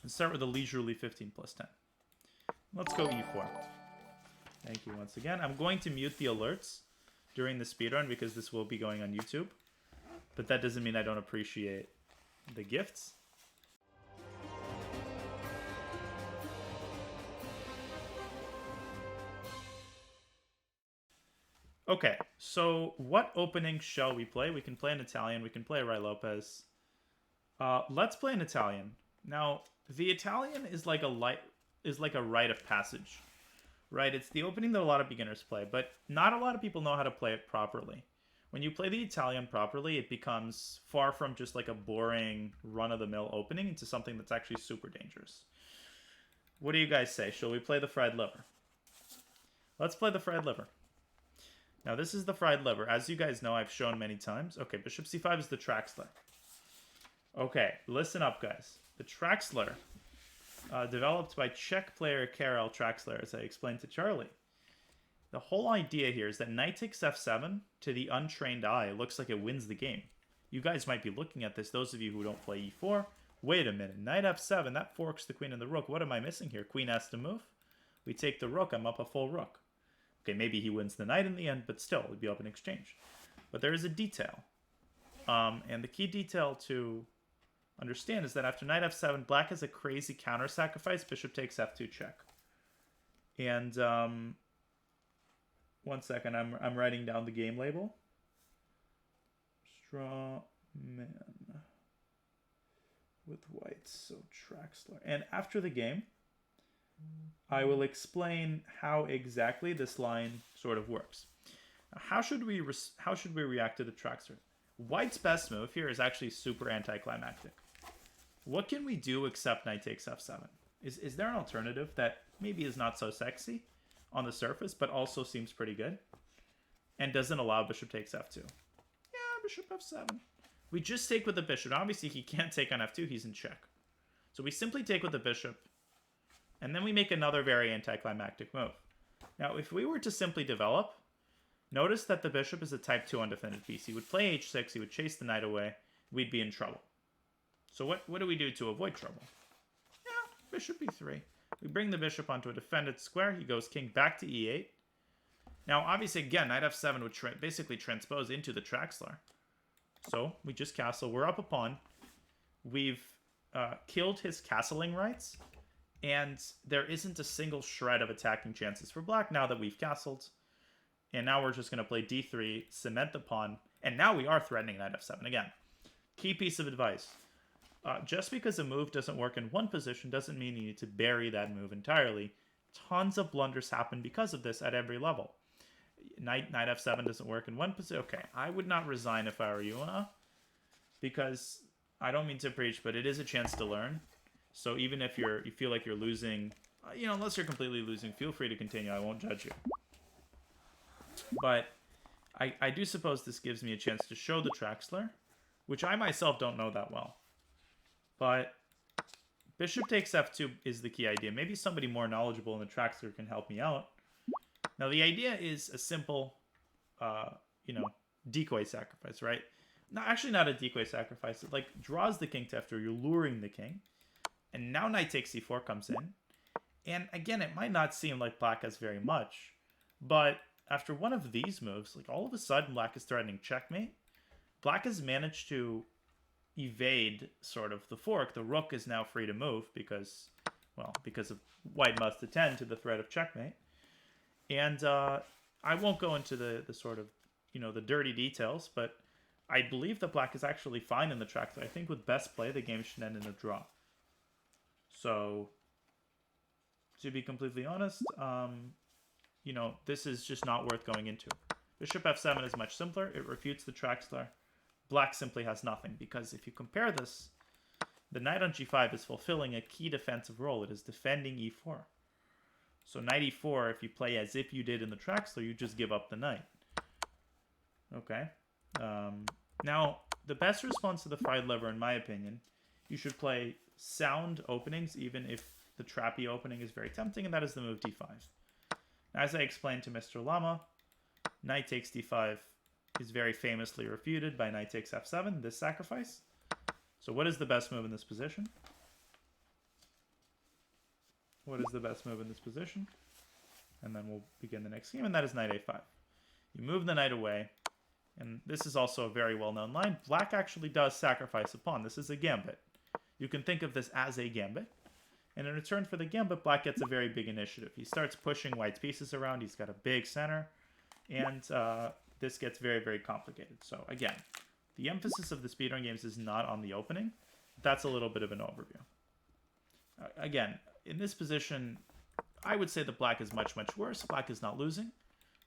Let's start with a leisurely 15 plus 10. Let's go e4. Thank you once again. I'm going to mute the alerts during the speedrun because this will be going on YouTube. But that doesn't mean I don't appreciate the gifts. Okay, so what opening shall we play? We can play an Italian. We can play Rai Lopez. Let's play an Italian. Now, the Italian is like a rite of passage, right? It's the opening that a lot of beginners play, but not a lot of people know how to play it properly. When you play the Italian properly, it becomes far from just like a boring run-of-the-mill opening into something that's actually super dangerous. What do you guys say? Shall we play the fried liver? Let's play the fried liver. Now, this is the fried liver. As you guys know, I've shown many times. Okay, bishop c5 is the Traxler. Okay, listen up, guys. The Traxler, developed by Czech player Karel Traxler, as I explained to Charlie. The whole idea here is that knight takes f7, to the untrained eye, looks like it wins the game. You guys might be looking at this, those of you who don't play e4. Wait a minute, knight f7, that forks the queen and the rook. What am I missing here? Queen has to move. We take the rook, I'm up a full rook. Okay, maybe he wins the knight in the end, but still, it would be up in exchange. But there is a detail. And the key detail to understand is that after knight f7, black has a crazy counter sacrifice. Bishop takes f2 check. And one second, I'm writing down the game label. Straw man with whites, so Traxler. And after the game, I will explain how exactly this line sort of works. Now, how should we react to the Traxler? White's best move here is actually super anticlimactic. What can we do except knight takes f7? Is there an alternative that maybe is not so sexy on the surface, but also seems pretty good? And doesn't allow bishop takes f2. Yeah, bishop f7. We just take with the bishop. Obviously, he can't take on f2. He's in check. So we simply take with the bishop. And then we make another very anticlimactic move. Now, if we were to simply develop, notice that the bishop is a type 2 undefended piece. He would play h6. He would chase the knight away. We'd be in trouble. So what do we do to avoid trouble? Yeah, bishop e3. We bring the bishop onto a defended square. He goes king back to e8. Now, obviously, again, knight f7 would basically transpose into the Traxler. So we just castle. We're up a pawn. We've killed his castling rights. And there isn't a single shred of attacking chances for black now that we've castled. And now we're just going to play d3, cement the pawn. And now we are threatening knight f7 again. Key piece of advice. Just because a move doesn't work in one position doesn't mean you need to bury that move entirely. Tons of blunders happen because of this at every level. Knight f7 doesn't work in one position. Okay, I would not resign if I were you, because I don't mean to preach, but it is a chance to learn. So even if you feel like you're losing, unless you're completely losing, feel free to continue. I won't judge you. But I do suppose this gives me a chance to show the Traxler, which I myself don't know that well. But bishop takes f2 is the key idea. Maybe somebody more knowledgeable in the Traxler can help me out. Now, the idea is a simple, decoy sacrifice, right? No, actually not a decoy sacrifice. It, draws the king to f2. You're luring the king. And now knight takes c4 comes in. And again, it might not seem like black has very much. But after one of these moves, all of a sudden, black is threatening checkmate. Black has managed to evade sort of the fork. The rook is now free to move because of white must attend to the threat of checkmate. And I won't go into the sort of, the dirty details, but I believe that black is actually fine in the track. I think with best play, the game should end in a draw. So, to be completely honest, this is just not worth going into. Bishop f7 is much simpler. It refutes the Traxler. Black simply has nothing, because if you compare this, the knight on g5 is fulfilling a key defensive role. It is defending e4. So knight e4, if you play as if you did in the Traxler, you just give up the knight. Okay. Now, the best response to the fried liver, in my opinion, you should play sound openings, even if the trappy opening is very tempting, and that is the move d5. Now, as I explained to Mr. Lama, knight takes d5 is very famously refuted by knight takes f7, this sacrifice. So what is the best move in this position? What is the best move in this position? And then we'll begin the next game, and that is knight a5. You move the knight away, and this is also a very well-known line. Black actually does sacrifice a pawn. This is a gambit. You can think of this as a gambit. And in return for the gambit, black gets a very big initiative. He starts pushing white's pieces around. He's got a big center. And this gets very, very complicated. So again, the emphasis of the speedrun games is not on the opening. That's a little bit of an overview. Again, in this position, I would say that black is much, much worse. Black is not losing.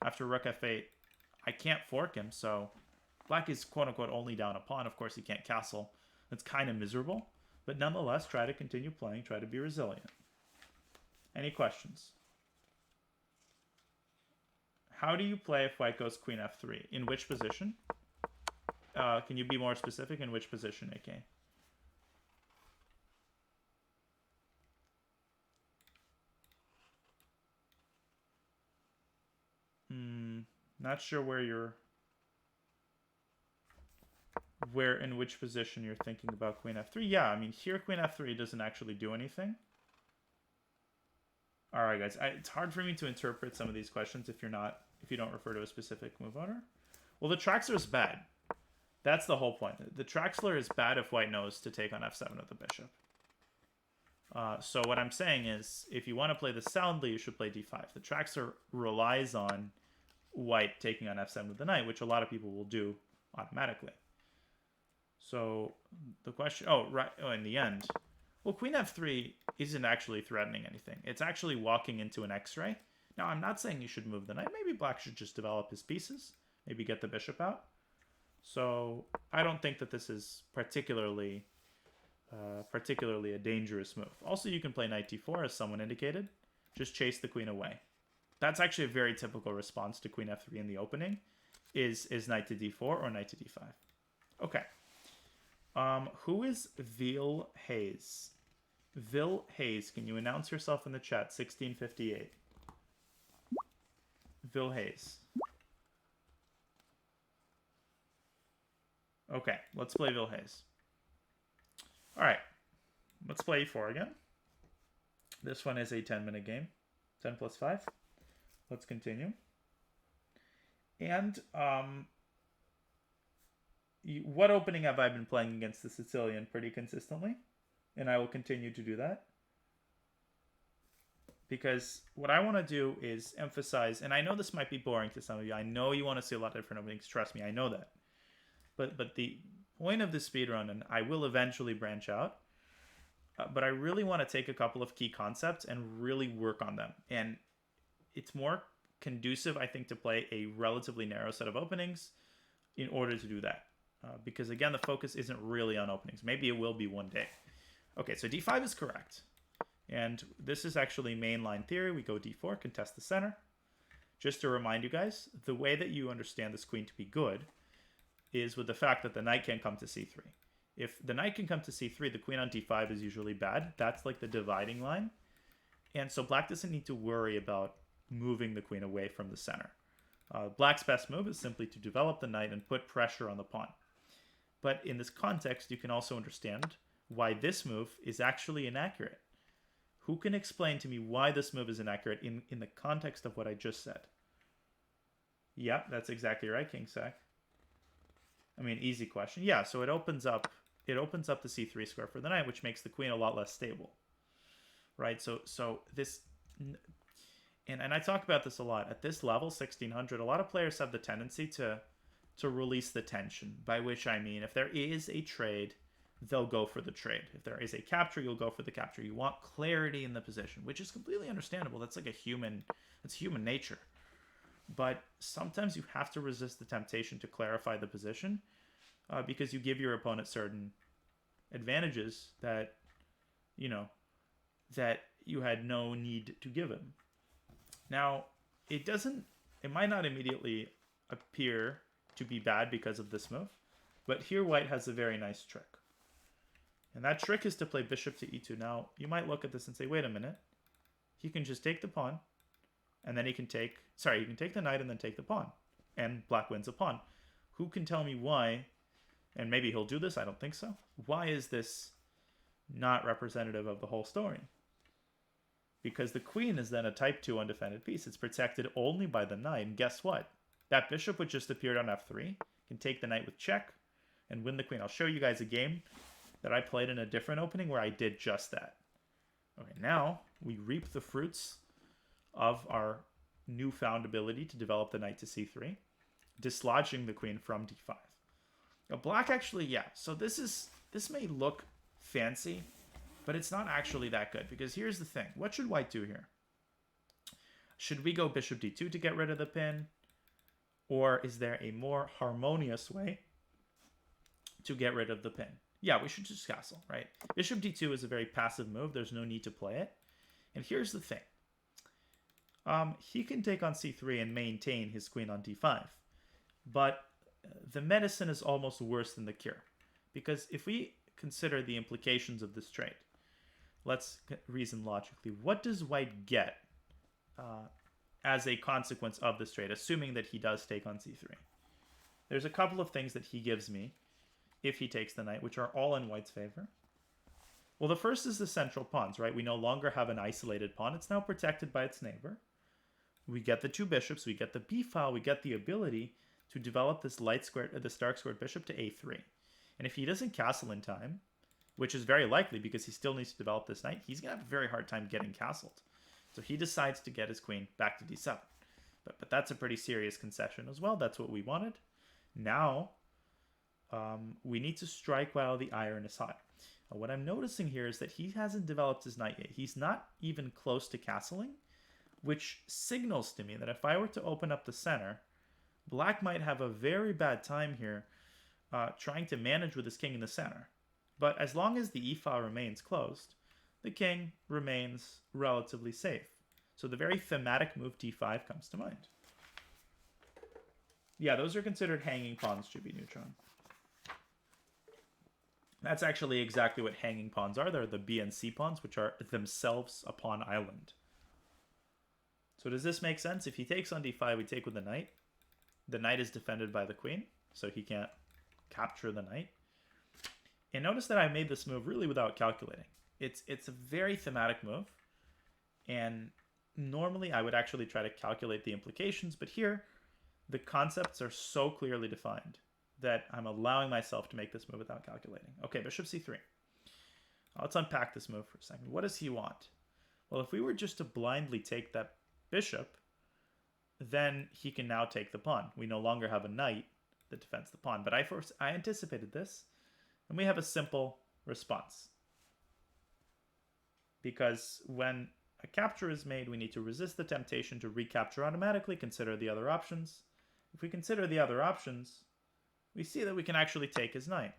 After rook f8, I can't fork him. So black is quote-unquote only down a pawn. Of course, he can't castle. It's kind of miserable. But nonetheless, try to continue playing. Try to be resilient. Any questions? How do you play if white goes queen f3? In which position? Can you be more specific? In which position, AK? Not sure where you're... in which position you're thinking about queen f3. Yeah, I mean, here queen f3 doesn't actually do anything. All right, guys. It's hard for me to interpret some of these questions if you don't refer to a specific move order. Well, the Traxler is bad. That's the whole point. The Traxler is bad if white knows to take on f7 with the bishop. So what I'm saying is, if you want to play this soundly, you should play d5. The Traxler relies on white taking on f7 with the knight, which a lot of people will do automatically. So the question, in the end, well, queen f3 isn't actually threatening anything. It's actually walking into an x-ray. Now, I'm not saying you should move the knight. Maybe black should just develop his pieces, maybe get the bishop out. So I don't think that this is particularly a dangerous move. Also, you can play knight d4, as someone indicated. Just chase the queen away. That's actually a very typical response to queen f3 in the opening, is knight to d4 or knight to d5. Okay. Who is Vil Hayes? Vil Hayes, can you announce yourself in the chat? 1658. Vil Hayes. Okay, let's play Vil Hayes. All right, let's play e4 again. This one is a 10-minute game. 10 plus 5. Let's continue. And what opening have I been playing against the Sicilian pretty consistently? And I will continue to do that. Because what I want to do is emphasize, and I know this might be boring to some of you. I know you want to see a lot of different openings. Trust me, I know that. But the point of the speedrun, and I will eventually branch out, but I really want to take a couple of key concepts and really work on them. And it's more conducive, I think, to play a relatively narrow set of openings in order to do that. Because, again, the focus isn't really on openings. Maybe it will be one day. Okay, so d5 is correct. And this is actually mainline theory. We go d4, contest the center. Just to remind you guys, the way that you understand this queen to be good is with the fact that the knight can come to c3. If the knight can come to c3, the queen on d5 is usually bad. That's like the dividing line. And so black doesn't need to worry about moving the queen away from the center. Black's best move is simply to develop the knight and put pressure on the pawn. But in this context, you can also understand why this move is actually inaccurate. Who can explain to me why this move is inaccurate in the context of what I just said? Yeah, that's exactly right, King Sack. I mean, easy question. Yeah, so it opens up the c3 square for the knight, which makes the queen a lot less stable. Right? So this, and I talk about this a lot. At this level, 1600, a lot of players have the tendency to release the tension, by which I mean if there is a trade, they'll go for the trade. If there is a capture, you'll go for the capture. You want clarity in the position, which is completely understandable. That's like it's human nature. But sometimes you have to resist the temptation to clarify the position because you give your opponent certain advantages that you had no need to give him. Now, it might not immediately appear to be bad because of this move, but here white has a very nice trick. And that trick is to play bishop to e2. Now, you might look at this and say, wait a minute. He can just take the pawn, and then he can take the knight and then take the pawn. And black wins a pawn. Who can tell me why, and maybe he'll do this, I don't think so. Why is this not representative of the whole story? because the queen is then a type 2 undefended piece. It's protected only by the knight. And guess what? That bishop, which just appeared on f3, can take the knight with check and win the queen. I'll show you guys a game that I played in a different opening where I did just that. Okay, now we reap the fruits of our newfound ability to develop the knight to c3, dislodging the queen from d5. Now, black actually, yeah, so this may look fancy, but it's not actually that good, because here's the thing. What should white do here? Should we go bishop d2 to get rid of the pin? Or is there a more harmonious way to get rid of the pin? Yeah, we should just castle, right? Bishop d2 is a very passive move. There's no need to play it. And here's the thing. He can take on c3 and maintain his queen on d5. But the medicine is almost worse than the cure. Because if we consider the implications of this trade, let's reason logically. What does white get as a consequence of this trade, assuming that he does take on c3? There's a couple of things that he gives me if he takes the knight, which are all in white's favor. Well, the first is the central pawns, right? We no longer have an isolated pawn. It's now protected by its neighbor. We get the two bishops. We get the b file. We get the ability to develop this this dark squared bishop to a3. And if he doesn't castle in time, which is very likely because he still needs to develop this knight, he's going to have a very hard time getting castled. So he decides to get his queen back to d7. But that's a pretty serious concession as well. That's what we wanted. Now, we need to strike while the iron is hot. What I'm noticing here is that he hasn't developed his knight yet. He's not even close to castling, which signals to me that if I were to open up the center, black might have a very bad time here trying to manage with his king in the center. But as long as the e-file remains closed, the king remains relatively safe. So the very thematic move d5 comes to mind. Yeah, those are considered hanging pawns, GB Neutron. That's actually exactly what hanging pawns are. They're the B and C pawns, which are themselves a pawn island. So does this make sense? If he takes on d5, we take with the knight. The knight is defended by the queen, so he can't capture the knight. And notice that I made this move really without calculating. It's a very thematic move, and normally I would actually try to calculate the implications, but here the concepts are so clearly defined that I'm allowing myself to make this move without calculating. Okay, bishop c3. Let's unpack this move for a second. What does he want? Well, if we were just to blindly take that bishop, then he can now take the pawn. We no longer have a knight that defends the pawn. But I anticipated this, and we have a simple response. Because when a capture is made, we need to resist the temptation to recapture automatically, consider the other options. If we consider the other options, we see that we can actually take his knight.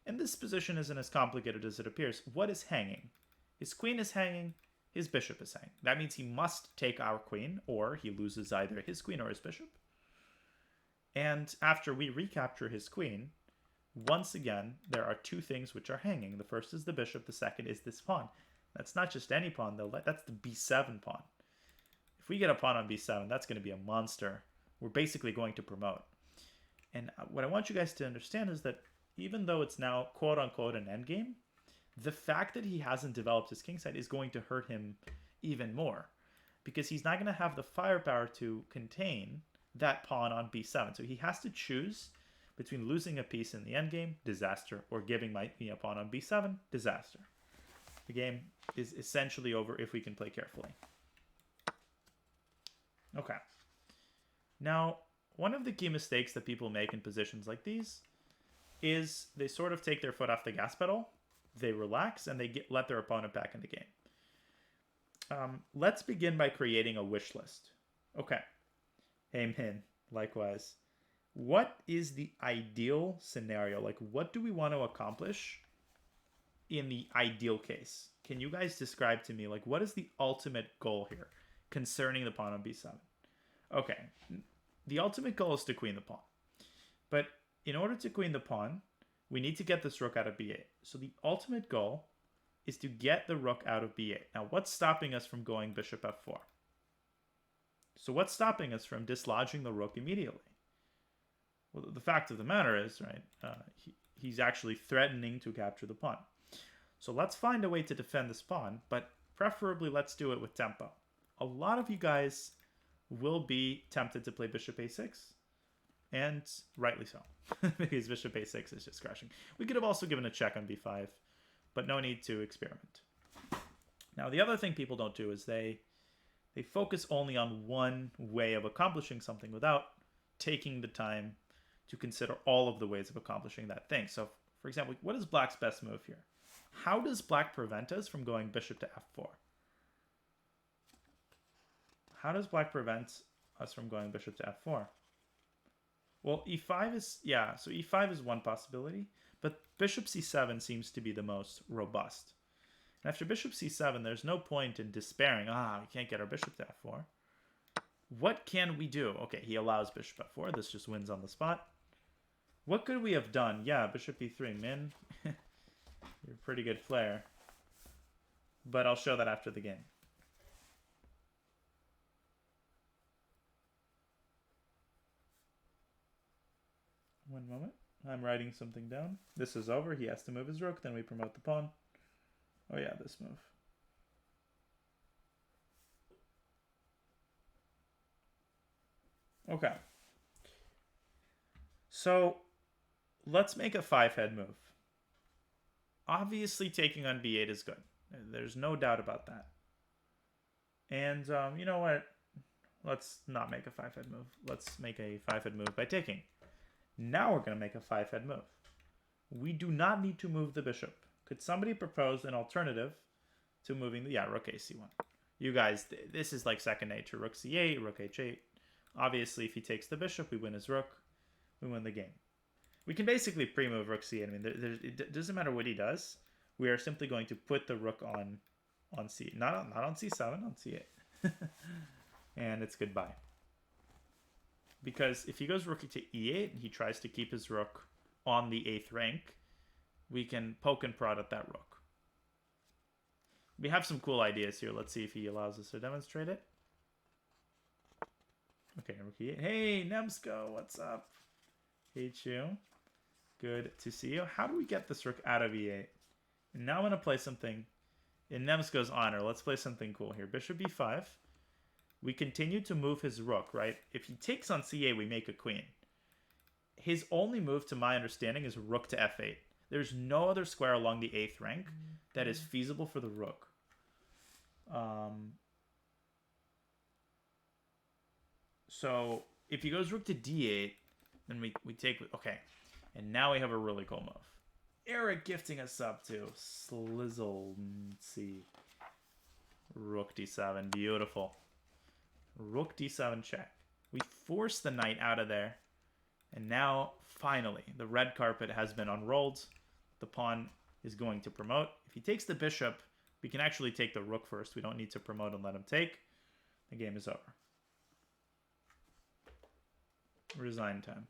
And this position isn't as complicated as it appears. What is hanging? His queen is hanging, his bishop is hanging. That means he must take our queen, or he loses either his queen or his bishop. And after we recapture his queen, once again, there are two things which are hanging. The first is the bishop, the second is this pawn. That's not just any pawn, though. That's the b7 pawn. If we get a pawn on b7, that's going to be a monster. We're basically going to promote. And what I want you guys to understand is that even though it's now quote-unquote an endgame, the fact that he hasn't developed his kingside is going to hurt him even more, because he's not going to have the firepower to contain that pawn on b7. So he has to choose between losing a piece in the endgame, disaster, or giving me a pawn on b7, disaster. The game is essentially over if we can play carefully. Okay. Now, one of the key mistakes that people make in positions like these is they sort of take their foot off the gas pedal, they relax, and they let their opponent back in the game. Let's begin by creating a wish list. Okay. Amen. Likewise. What is the ideal scenario? Like, what do we want to accomplish in the ideal case? Can you guys describe to me, like, what is the ultimate goal here concerning the pawn on b7? Okay. The ultimate goal is to queen the pawn. But in order to queen the pawn, we need to get this rook out of b8. So the ultimate goal is to get the rook out of b8. Now, what's stopping us from going bishop f4? So what's stopping us from dislodging the rook immediately? Well, the fact of the matter is, right, he's actually threatening to capture the pawn. So let's find a way to defend this pawn, but preferably let's do it with tempo. A lot of you guys will be tempted to play bishop a6, and rightly so, because bishop a6 is just crashing. We could have also given a check on b5, but no need to experiment. Now, the other thing people don't do is they focus only on one way of accomplishing something without taking the time to consider all of the ways of accomplishing that thing. So, for example, what is black's best move here? How does black prevent us from going bishop to f4? How does black prevent us from going bishop to f4? Well, e5 is, yeah, so e5 is one possibility, but bishop c7 seems to be the most robust. And after bishop c7, there's no point in despairing, we can't get our bishop to f4. What can we do? Okay, he allows bishop f4. This just wins on the spot. What could we have done? Yeah, bishop e3. Min, you're a pretty good player. But I'll show that after the game. One moment. I'm writing something down. This is over. He has to move his rook. Then we promote the pawn. Oh yeah, this move. Okay. So let's make a 5-head move. Obviously, taking on b8 is good. There's no doubt about that. And you know what? Let's not make a 5-head move. Let's make a 5-head move by taking. Now we're going to make a 5-head move. We do not need to move the bishop. Could somebody propose an alternative to moving the... Yeah, rook ac1. You guys, this is like second nature. Rook c8, rook h8. Obviously, if he takes the bishop, we win his rook. We win the game. We can basically pre-move rook c8. I mean, it doesn't matter what he does. We are simply going to put the rook on c... Not on c7, on c8. And it's goodbye. Because if he goes rook to e8 and he tries to keep his rook on the 8th rank, we can poke and prod at that rook. We have some cool ideas here. Let's see if he allows us to demonstrate it. Okay, rook e8. Hey, Nemsko, what's up? Hate you. Good to see you. How do we get this rook out of e8? And now I'm going to play something in Nemsko's honor. Let's play something cool here. Bishop b5. We continue to move his rook, right? If he takes on c8, we make a queen. His only move, to my understanding, is rook to f8. There's no other square along the 8th rank that is feasible for the rook. So if he goes rook to d8, then we take... Okay, and now we have a really cool move. Eric gifting us up to Slizzle C. Rook d7, beautiful. Rook d7 check. We force the knight out of there. And now, finally, the red carpet has been unrolled. The pawn is going to promote. If he takes the bishop, we can actually take the rook first. We don't need to promote and let him take. The game is over. Resign time.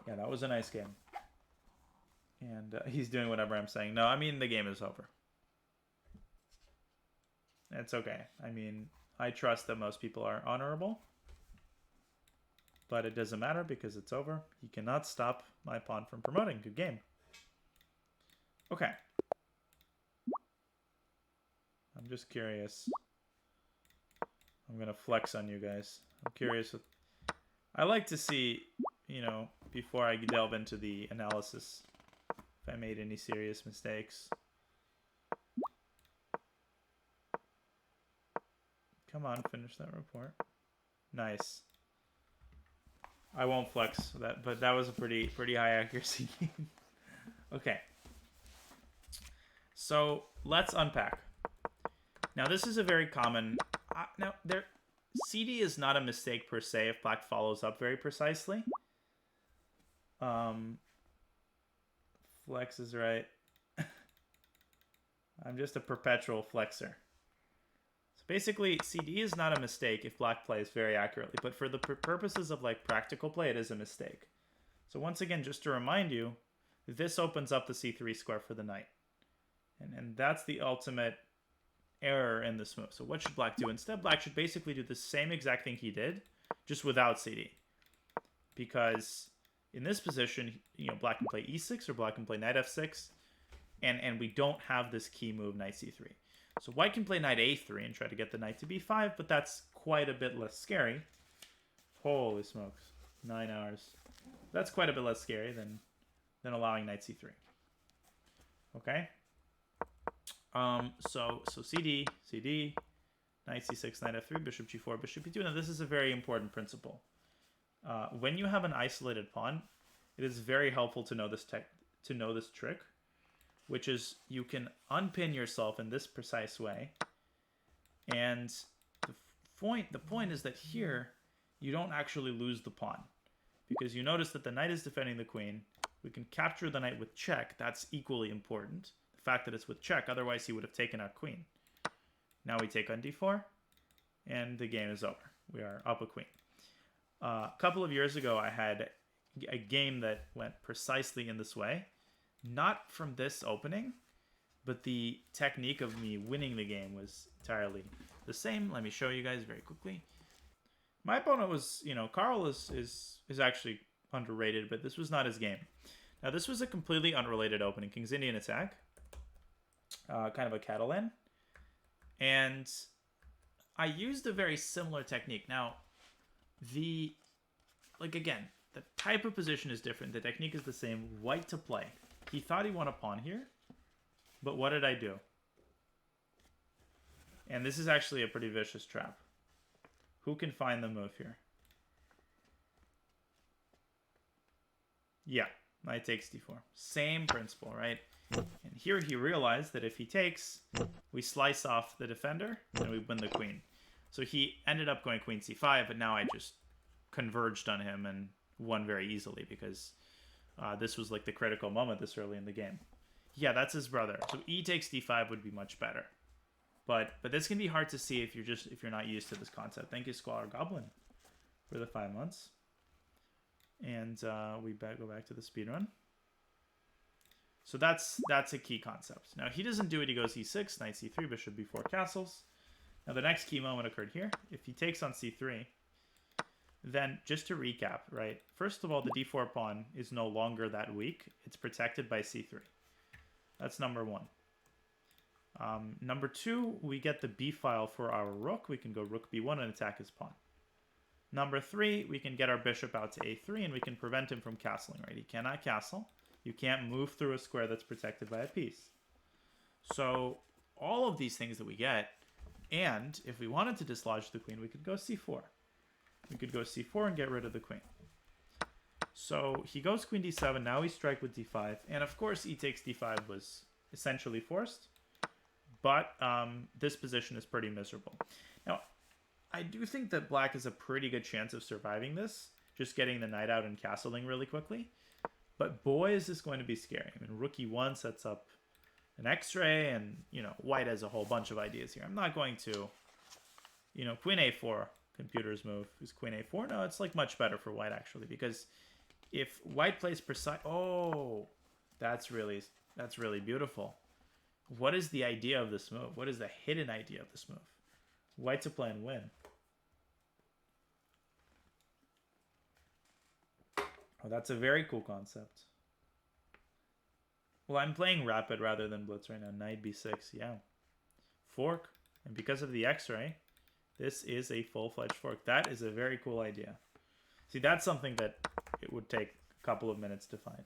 Yeah, that was a nice game. And he's doing whatever I'm saying. No, I mean, the game is over. It's okay. I mean, I trust that most people are honorable. But it doesn't matter because it's over. He cannot stop my pawn from promoting. Good game. Okay. I'm just curious. I'm going to flex on you guys. I'm curious. I like to see, you know, before I delve into the analysis, if I made any serious mistakes. Come on, finish that report. Nice. I won't flex that, but that was a pretty high accuracy game. Okay. So let's unpack. Now this is a very common. CD is not a mistake per se if black follows up very precisely. Flex is right. I'm just a perpetual flexor. Basically, CD is not a mistake if black plays very accurately, but for the purposes of like practical play, it is a mistake. So once again, just to remind you, this opens up the c3 square for the knight. And that's the ultimate error in this move. So what should black do? Instead, black should basically do the same exact thing he did, just without CD. Because in this position, you know, black can play e6 or black can play knight f6. And we don't have this key move, knight c3. So white can play knight a3 and try to get the knight to b5, but that's quite a bit less scary. Holy smokes. 9 hours. That's quite a bit less scary than allowing knight c3. Okay? So cd, knight c6, knight f3, bishop g4, bishop b2. Now this is a very important principle. When you have an isolated pawn, it is very helpful to know this trick, which is you can unpin yourself in this precise way. And the point is that here you don't actually lose the pawn, because you notice that the knight is defending the queen. We can capture the knight with check. That's equally important. The fact that it's with check, otherwise he would have taken out queen. Now we take on d4, and the game is over. We are up a queen. A couple of years ago, I had a game that went precisely in this way. Not from this opening, but the technique of me winning the game was entirely the same. Let me show you guys very quickly. My opponent was, Carl is actually underrated, but this was not his game. Now, this was a completely unrelated opening. King's Indian attack. Kind of a Catalan. And I used a very similar technique. Now, again, the type of position is different. The technique is the same. White to play. He thought he won a pawn here, but what did I do? And this is actually a pretty vicious trap. Who can find the move here? Yeah, knight takes d4. Same principle, right? And here he realized that if he takes, we slice off the defender and we win the queen. So he ended up going queen c5, but now I just converged on him and won very easily because this was like the critical moment this early in the game. Yeah, that's his brother. So e takes d5 would be much better. But this can be hard to see if you're not used to this concept. Thank you, Squalor Goblin, for the 5 months. And we go back to the speedrun. So that's a key concept. Now he doesn't do it. He goes e6, knight c3, bishop b4, castles. Now the next key moment occurred here. If he takes on c3, then just to recap, right? First of all, the d4 pawn is no longer that weak. It's protected by c3. That's number one. Number two, we get the b file for our rook. We can go rook b1 and attack his pawn. Number three, we can get our bishop out to a3 and we can prevent him from castling, right? He cannot castle. You can't move through a square that's protected by a piece. So all of these things that we get, and if we wanted to dislodge the queen, we could go c4. We could go c4 and get rid of the queen. So he goes queen d7. Now we strike with d5. And of course, e takes d5 was essentially forced. But this position is pretty miserable. Now, I do think that black has a pretty good chance of surviving this, just getting the knight out and castling really quickly. But boy, is this going to be scary. I mean, rook e1 sets up an x-ray, and, white has a whole bunch of ideas here. I'm not going to, queen a4, computer's move, is queen a4. No, it's like much better for white, actually, because if white plays precise... Oh, that's really beautiful. What is the idea of this move? What is the hidden idea of this move? White to play and win. Oh, that's a very cool concept. Well, I'm playing rapid rather than blitz right now. Knight b6, yeah. Fork. And because of the x-ray, this is a full-fledged fork. That is a very cool idea. See, that's something that it would take a couple of minutes to find.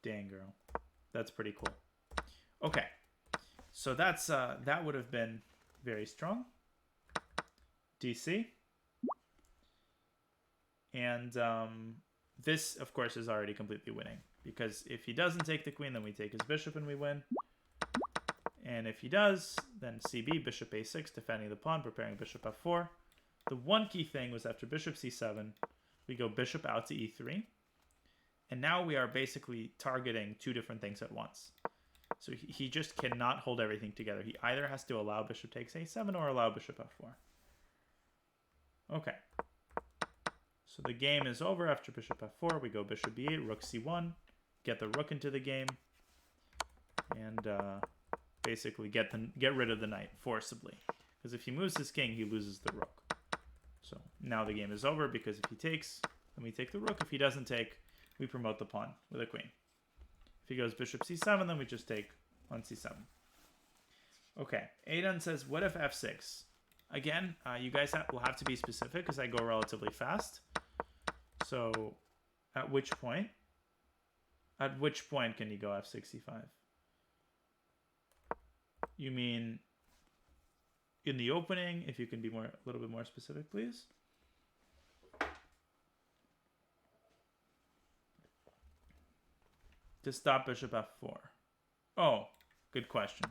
Dang, girl. That's pretty cool. Okay. So that's that would have been very strong. DC. And this, of course, is already completely winning. Because if he doesn't take the queen, then we take his bishop and we win. And if he does, then CB, bishop a6, defending the pawn, preparing bishop f4. The one key thing was after bishop c7, we go bishop out to e3. And now we are basically targeting two different things at once. So he just cannot hold everything together. He either has to allow bishop takes a7 or allow bishop f4. Okay. So the game is over after bishop f4. We go bishop b8, rook c1, get the rook into the game, and basically get rid of the knight forcibly. Because if he moves his king, he loses the rook. So now the game is over because if he takes, then we take the rook. If he doesn't take, we promote the pawn with a queen. If he goes bishop c7, then we just take on c7. Okay, Aidan says, what if f6? Again, you guys will have to be specific because I go relatively fast. So at which point? At which point can you go f6, c5? You mean in the opening? If you can be a little bit more specific, please. To stop bishop f4. Oh, good question.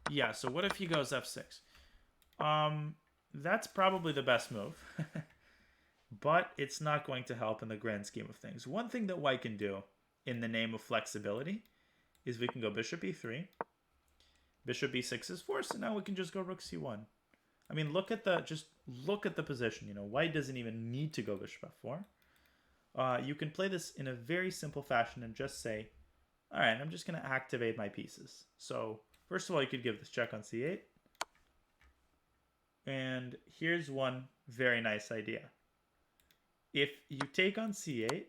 Yeah, so what if he goes f6? That's probably the best move. But it's not going to help in the grand scheme of things. One thing that white can do in the name of flexibility is we can go bishop e3. Bishop e6 is forced, and now we can just go rook c1. I mean, look at the position. You know, white doesn't even need to go bishop f4. You can play this in a very simple fashion and just say, all right, I'm just going to activate my pieces. So first of all, you could give this check on c8. And here's one very nice idea. If you take on c8,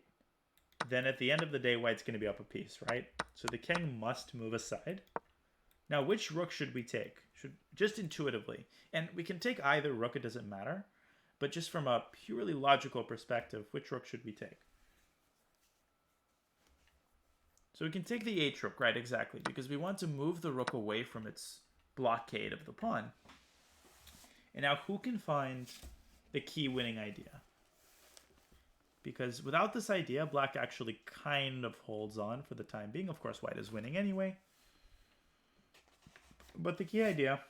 then at the end of the day, white's going to be up a piece, right? So the king must move aside. Now, which rook should we take? Just intuitively. And we can take either rook, it doesn't matter. But just from a purely logical perspective, which rook should we take? So we can take the h rook, right, exactly, because we want to move the rook away from its blockade of the pawn. And now who can find the key winning idea? Because without this idea, black actually kind of holds on for the time being. Of course, white is winning anyway. But the key idea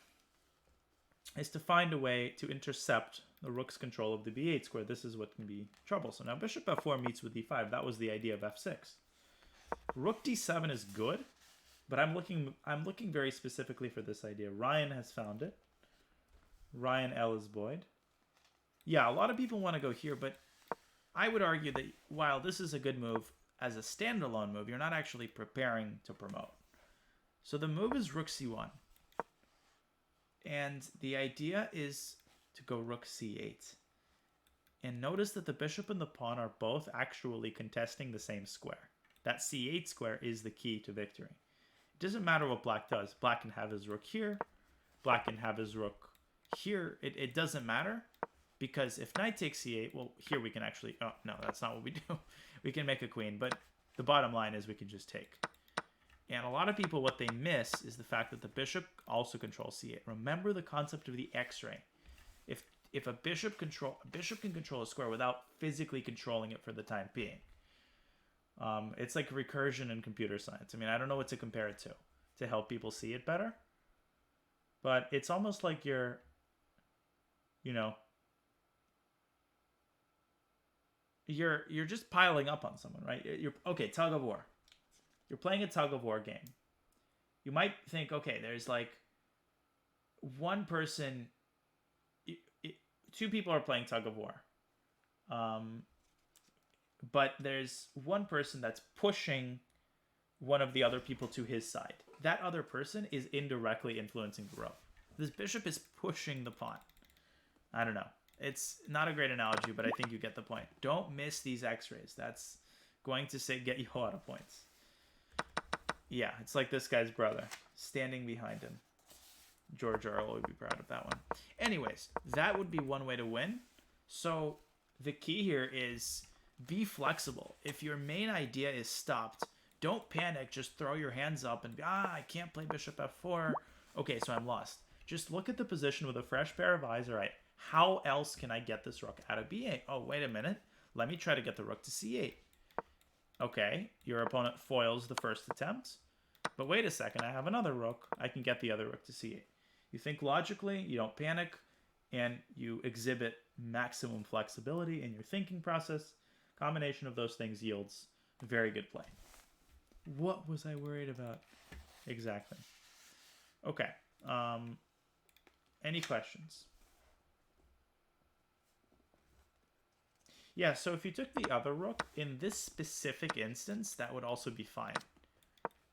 is to find a way to intercept the rook's control of the b8 square. This is what can be troublesome. Now, bishop f4 meets with d5. That was the idea of f6. Rook d7 is good, but I'm looking very specifically for this idea. Ryan has found it. Ryan L. is Boyd. Yeah, a lot of people want to go here, but I would argue that while this is a good move as a standalone move, you're not actually preparing to promote. So the move is rook c1. And the idea is to go rook c8. And notice that the bishop and the pawn are both actually contesting the same square. That c8 square is the key to victory. It doesn't matter what black does. Black can have his rook here. Black can have his rook here. It doesn't matter. Because if knight takes c8, well, here we can actually... Oh, no, that's not what we do. We can make a queen. But the bottom line is we can just take. And a lot of people, what they miss is the fact that the bishop also controls c8. Remember the concept of the x-ray. If a bishop can control a square without physically controlling it for the time being. It's like recursion in computer science. I mean, I don't know what to compare it to help people see it better. But it's almost like you're, you're just piling up on someone, right? Okay, tug of war. You're playing a tug of war game. You might think, okay, there's like one person, two people are playing tug of war. But there's one person that's pushing one of the other people to his side. That other person is indirectly influencing the rook. This bishop is pushing the pawn. I don't know. It's not a great analogy, but I think you get the point. Don't miss these x-rays. That's going to get you a lot of points. Yeah, it's like this guy's brother standing behind him. George Earl would be proud of that one. Anyways, that would be one way to win. So the key here is be flexible. If your main idea is stopped, don't panic. Just throw your hands up and be, I can't play bishop f4. Okay, so I'm lost. Just look at the position with a fresh pair of eyes. All right, how else can I get this rook out of b8? Oh, wait a minute. Let me try to get the rook to c8. Okay, your opponent foils the first attempt. But wait a second, I have another rook. I can get the other rook to c8. You think logically, you don't panic, and you exhibit maximum flexibility in your thinking process. Combination of those things yields very good play. What was I worried about? Exactly. Okay. Any questions? Yeah, so if you took the other rook, in this specific instance, that would also be fine.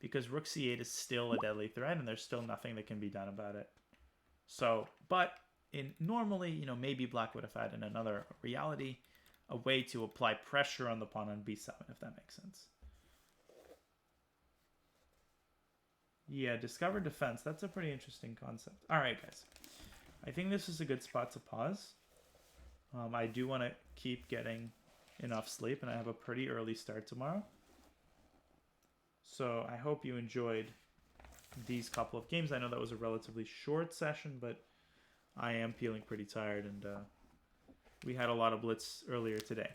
Because rook c8 is still a deadly threat, and there's still nothing that can be done about it. So, but normally, maybe black would have had in another reality a way to apply pressure on the pawn on b7, if that makes sense. Yeah, discover defense. That's a pretty interesting concept. All right, guys. I think this is a good spot to pause. I do want to keep getting enough sleep, and I have a pretty early start tomorrow. So I hope you enjoyed these couple of games. I know that was a relatively short session, but I am feeling pretty tired, and we had a lot of blitz earlier today.